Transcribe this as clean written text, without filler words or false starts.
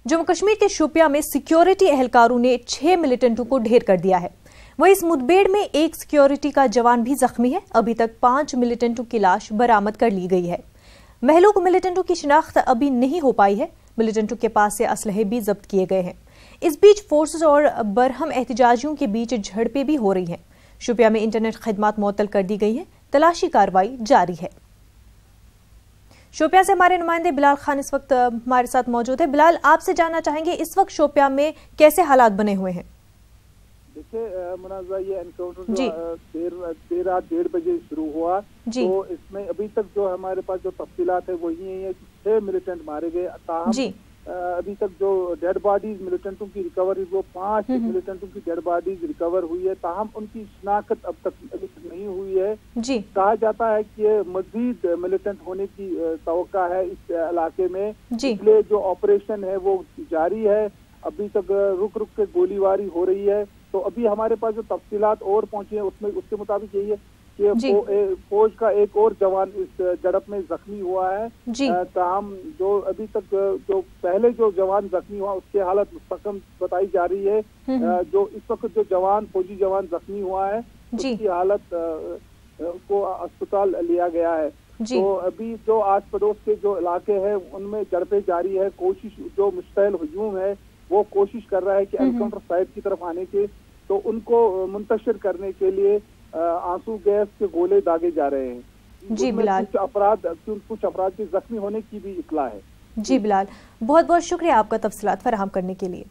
जम्मू कश्मीर के शोपियां में सिक्योरिटी एहलकारों ने 6 मिलिटेंटों को ढेर कर दिया है। वहीं इस मुठभेड़ में एक सिक्योरिटी का जवान भी जख्मी है। अभी तक 5 मिलिटेंटों की लाश बरामद कर ली गई है। महलूक मिलिटेंटों की शिनाख्त अभी नहीं हो पाई है। मिलिटेंटों के पास से असलहे भी जब्त किए गए हैं। इस बीच फोर्सेस और बरहम एहतजाजियों के बीच झड़पें भी हो रही हैं। शोपियां में इंटरनेट खिदमात मुअत्तल कर दी गई है। तलाशी कार्रवाई जारी है। शोपियां से हमारे नुमाइंदे बिलाल खान इस वक्त हमारे साथ मौजूद है। बिलाल, आपसे जानना चाहेंगे इस वक्त शोपियां में कैसे हालात बने हुए हैं? देखिए मुनाज़ा, ये एनकाउंटर देर रात 1:30 बजे शुरू हुआ। तो इसमें अभी तक जो हमारे पास जो तफसीलात है वो यही है कि 6 मिलिटेंट मारे गए। ताहम अभी तक जो डेड बॉडीज मिलिटेंटों की रिकवरी वो 5 मिलिटेंटों की डेड बॉडीज रिकवर हुई है। ताहम उनकी शिनाख्त अब तक नहीं हुई है। कहा जाता है कि मजीद मिलिटेंट होने की तवक्का है इस इलाके में, इसलिए जो ऑपरेशन है वो जारी है। अभी तक रुक रुक के गोलीबारी हो रही है। तो अभी हमारे पास जो तफसीलात और पहुंची है उसमें उसके मुताबिक यही है कि फौज का एक और जवान इस झड़प में जख्मी हुआ है। ताहम जो अभी तक जो पहले जो जवान जख्मी हुआ उसकी हालत मुस्तकम बताई जा रही है। जो इस वक्त जो फौजी जवान जख्मी हुआ है उसकी हालत उसको अस्पताल लिया गया है। तो अभी जो आस पड़ोस के जो इलाके हैं उनमें झड़पें जारी है। कोशिश जो मुश्तइल हुजूम है वो कोशिश कर रहा है कि एनकाउंटर साइट की तरफ आने के, तो उनको मुंतशिर करने के लिए आंसू गैस के गोले दागे जा रहे हैं। जी बिलाल, कुछ अपराध के जख्मी होने की भी इत्तला है। जी बिलाल, बहुत बहुत शुक्रिया आपका तफसीलात फराहम करने के लिए।